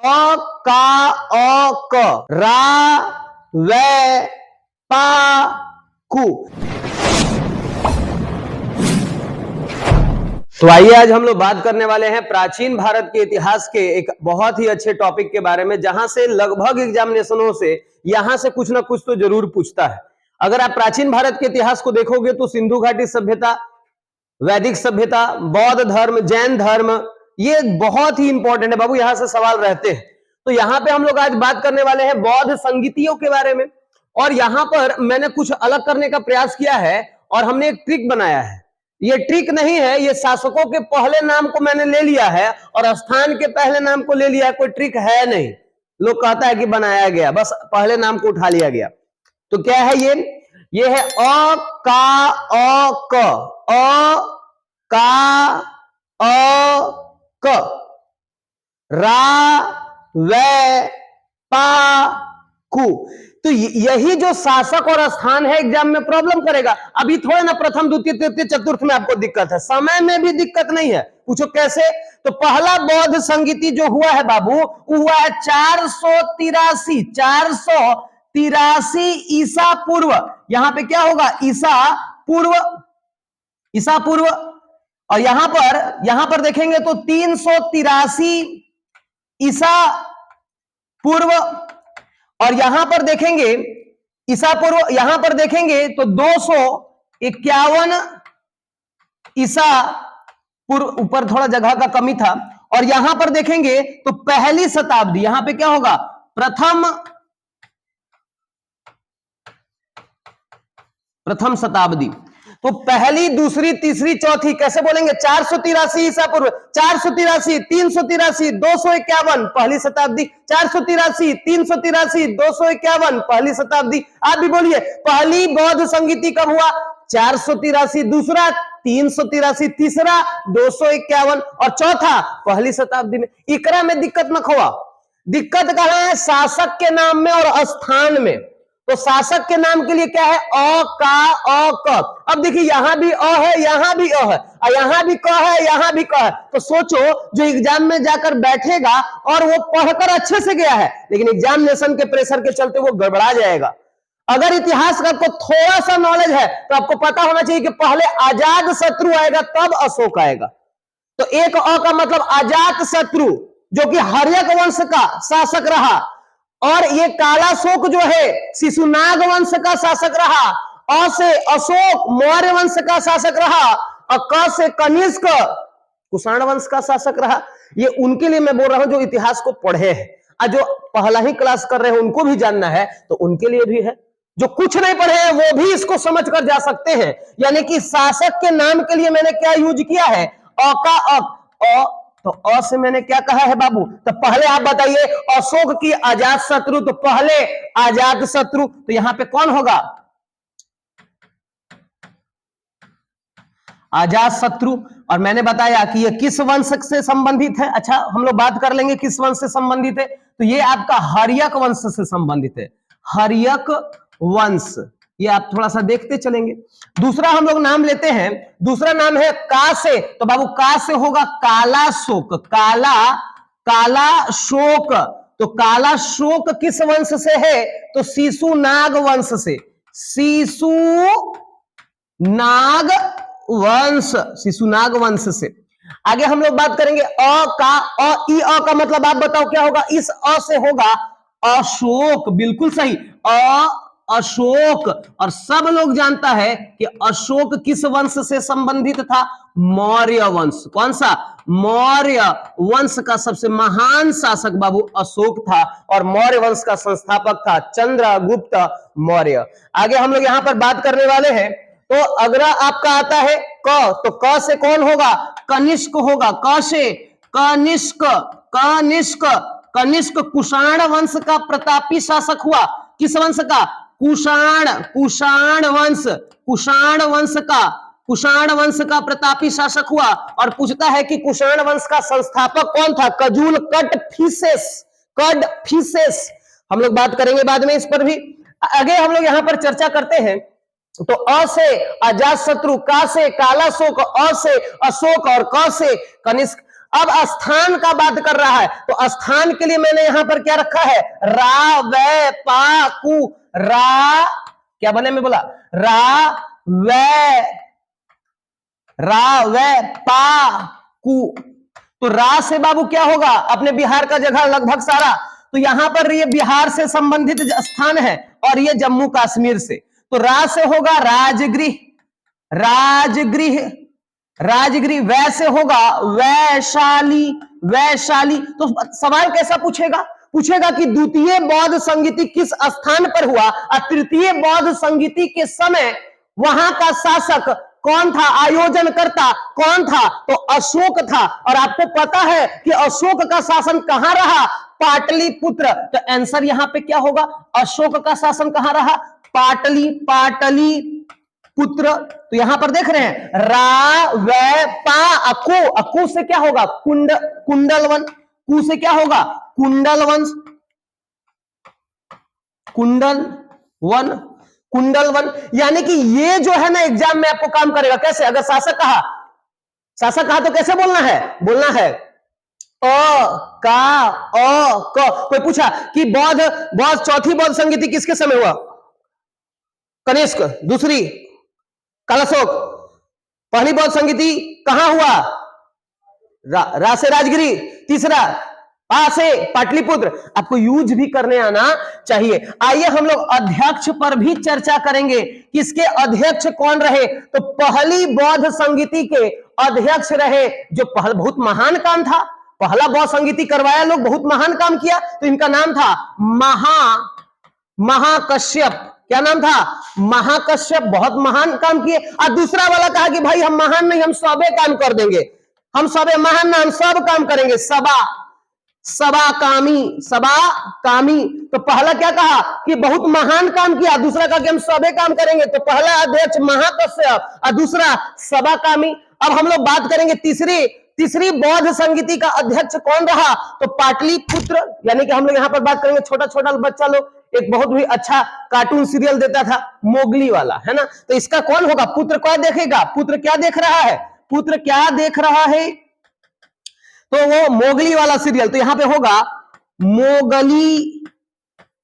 अ का अ क रा वे पा कु। तो आइए आज हम लोग बात करने वाले हैं प्राचीन भारत के इतिहास के एक बहुत ही अच्छे टॉपिक के बारे में, जहां से लगभग एग्जामिनेशनों से यहां से कुछ ना कुछ तो जरूर पूछता है। अगर आप प्राचीन भारत के इतिहास को देखोगे तो सिंधु घाटी सभ्यता, वैदिक सभ्यता, बौद्ध धर्म, जैन धर्म, ये बहुत ही इंपॉर्टेंट है बाबू, यहां से सवाल रहते हैं। तो यहां पे हम लोग आज बात करने वाले हैं बौद्ध संगीतियों के बारे में। और यहां पर मैंने कुछ अलग करने का प्रयास किया है और हमने एक ट्रिक बनाया है। ये ट्रिक नहीं है, ये शासकों के पहले नाम को मैंने ले लिया है और स्थान के पहले नाम को ले लिया है, कोई ट्रिक है नहीं। लोग कहता है कि बनाया गया, बस पहले नाम को उठा लिया गया। तो क्या है ये है अ का अ क, अ का अ क, रा वे पा कु। तो यही जो शासक और स्थान है एग्जाम में प्रॉब्लम करेगा। अभी थोड़े ना प्रथम द्वितीय तृतीय चतुर्थ में आपको दिक्कत है, समय में भी दिक्कत नहीं है। पूछो कैसे? तो पहला बौद्ध संगीति जो हुआ है बाबू, वो हुआ है 483 ईसा पूर्व। यहां पे क्या होगा? ईसा पूर्व। और यहां पर देखेंगे तो 383 ईसा पूर्व। और यहां पर देखेंगे ईसा पूर्व, यहां पर देखेंगे तो 251 ईसा पूर्व। ऊपर थोड़ा जगह का कमी था। और यहां पर देखेंगे तो पहली शताब्दी, यहां पे क्या होगा? प्रथम शताब्दी। तो पहली, दूसरी, तीसरी, चौथी कैसे बोलेंगे? 483 ईसा पूर्व, 483, 383, 251 पहली शताब्दी, 483, 383, 251 पहली शताब्दी। आप भी बोलिए, पहली बौद्ध संगीति कब हुआ? 483, दूसरा 383, तीसरा 251 और चौथा पहली शताब्दी में। इकरा में दिक्कत मत होगा। दिक्कत कहां है? शासक के नाम में और स्थान में। तो शासक के नाम के लिए क्या है? अ का अ क। अब देखिए, यहां भी अ है, यहां भी अ है, और यहां भी क है, यहां भी क है। तो सोचो, जो एग्जाम में जाकर बैठेगा और वो पढ़कर अच्छे से गया है, लेकिन एग्जामिनेशन के प्रेशर के चलते वो गड़बड़ा जाएगा। अगर इतिहास का आपको थोड़ा सा नॉलेज है तो आपको पता होना चाहिए कि पहले अजात शत्रु आएगा तब अशोक आएगा। तो एक अ का मतलब अजात शत्रु, जो कि हर्यक वंश का शासक रहा। और ये कालाशोक जो है शिशुनाग वंश का शासक रहा। अ से अशोक मौर्य वंश का शासक रहा। और क से कनिष्क कुषाण वंश का शासक रहा। ये उनके लिए मैं बोल रहा हूं जो इतिहास को पढ़े हैं, और जो पहला ही क्लास कर रहे हैं उनको भी जानना है, तो उनके लिए भी है। जो कुछ नहीं पढ़े हैं वो भी इसको समझ कर जा सकते हैं। यानी कि शासक के नाम के लिए मैंने क्या यूज किया है? अ का अ। तो अ से मैंने क्या कहा है बाबू? तो पहले आप बताइए, अशोक की अजात शत्रु, तो पहले अजात शत्रु, तो यहां पे कौन होगा? अजात शत्रु। और मैंने बताया कि ये किस वंश से संबंधित है। अच्छा, हम लोग बात कर लेंगे किस वंश से संबंधित है। तो ये आपका हर्यक वंश से संबंधित है। हर्यक वंश, ये आप थोड़ा सा देखते चलेंगे। दूसरा हम लोग नाम लेते हैं, दूसरा नाम है का से। तो बाबू का से होगा काला शोक। काला शोक। तो काला शोक किस वंश से है? तो शिशुनाग वंश से। शिशुनाग वंश से। आगे हम लोग बात करेंगे अ का मतलब आप बताओ क्या होगा? इस अ से होगा अशोक। बिल्कुल सही, अशोक। और सब लोग जानता है कि अशोक किस वंश से संबंधित था? मौर्य वंश। कौन सा? मौर्य वंश का सबसे महान शासक बाबू अशोक था, और मौर्य वंश का संस्थापक था चंद्रगुप्त मौर्य। आगे हम लोग यहां पर बात करने वाले हैं। तो अगला आपका आता है क। तो क से कौन होगा? कनिष्क होगा। क से कनिष्क। कनिष्क कुषाण वंश का प्रतापी शासक हुआ। किस वंश का? कुषाण वंश का प्रतापी शासक हुआ। और पूछता है कि कुषाण वंश का संस्थापक कौन था? कजूल कडफिसेस। हम लोग बात करेंगे बाद में इस पर भी। आगे हम लोग यहां पर चर्चा करते हैं। तो अ से अजात शत्रु, का से काला शोक, अ से अशोक और क से कनिष्क। अब स्थान का बात कर रहा है, तो स्थान के लिए मैंने यहां पर क्या रखा है, रा वे पा कु, रा क्या बने में बोला, रा वे पा कु। तो रा से बाबू क्या होगा, अपने बिहार का जगह लगभग सारा, तो यहां पर ये बिहार से संबंधित स्थान है और ये जम्मू कश्मीर से, तो रा से होगा राजगृह, राजगृह, वै से होगा वैशाली। तो सवाल कैसा पूछेगा कि द्वितीय बौद्ध संगीति किस स्थान पर हुआ और तृतीय बौद्ध संगीति के समय वहां का शासक कौन था, आयोजनकर्ता कौन था, तो अशोक था। और आपको पता है कि अशोक का शासन कहां रहा, पाटलिपुत्र। तो आंसर यहां पे क्या होगा, अशोक का शासन कहां रहा, पाटलिपुत्र। तो यहां पर देख रहे हैं रा वे पा अकु, अकु से क्या होगा, कुंडलवन, कु से क्या होगा, कुंडलवन। यानी कि ये जो है ना एग्जाम में आपको काम करेगा। कैसे, अगर शासक कहा तो कैसे बोलना है कोई पूछा कि बौद्ध चौथी बौद्ध संगीति किसके समय हुआ, कनिष्क, दूसरी कालाशोक, पहली बौद्ध संगीति कहां हुआ, रा से राजगिरी, तीसरा पा से पाटलिपुत्र। आपको यूज भी करने आना चाहिए। आइए हम लोग अध्यक्ष पर भी चर्चा करेंगे, किसके अध्यक्ष कौन रहे। तो पहली बौद्ध संगीति के अध्यक्ष रहे, जो बहुत महान काम था, पहला बौद्ध संगीति करवाया लोग, बहुत महान काम किया, तो इनका नाम था महाकश्यप। क्या नाम था, महाकश्यप, बहुत महान काम किए। और दूसरा वाला कहा कि भाई हम महान नहीं, हम सबे काम कर देंगे, हम सबे महान ना, हम सब काम करेंगे, सबा कामी। तो पहला क्या कहा कि बहुत महान काम किया, दूसरा कहा कि हम सबे काम करेंगे। तो पहला अध्यक्ष महाकश्यप और दूसरा सबा कामी। अब हम लोग बात करेंगे तीसरी बौद्ध संगीति का अध्यक्ष कौन रहा, तो पाटलिपुत्र। यानी कि हम लोग यहां पर बात करेंगे, छोटा छोटा बच्चा लोग एक बहुत ही अच्छा कार्टून सीरियल देता था, मोगली वाला, है ना। तो इसका कौन होगा, पुत्र क्या देखेगा, पुत्र क्या देख रहा है, तो वो मोगली वाला सीरियल। तो यहां पे होगा मोगली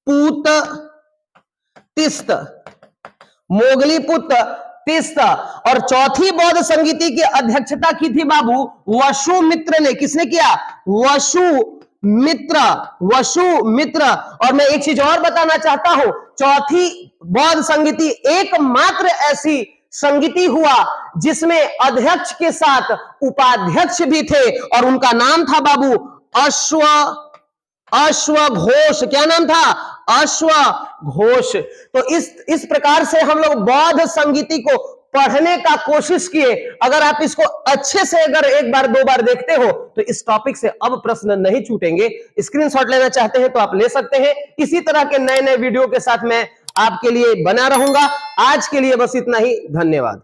पुत तिस्त। और चौथी बौद्ध संगीति की अध्यक्षता की थी बाबू वसुमित्र ने। किसने किया, वसुमित्र। और मैं एक चीज और बताना चाहता हूं, चौथी बौद्ध संगीति एकमात्र ऐसी संगीति हुआ जिसमें अध्यक्ष के साथ उपाध्यक्ष भी थे, और उनका नाम था बाबू अश्वघोष। क्या नाम था, अश्वघोष। तो इस प्रकार से हम लोग बौद्ध संगीति को पढ़ने का कोशिश किए। अगर आप इसको अच्छे से अगर एक बार दो बार देखते हो तो इस टॉपिक से अब प्रश्न नहीं छूटेंगे। स्क्रीनशॉट लेना चाहते हैं तो आप ले सकते हैं। इसी तरह के नए नए वीडियो के साथ मैं आपके लिए बना रहूंगा। आज के लिए बस इतना ही, धन्यवाद।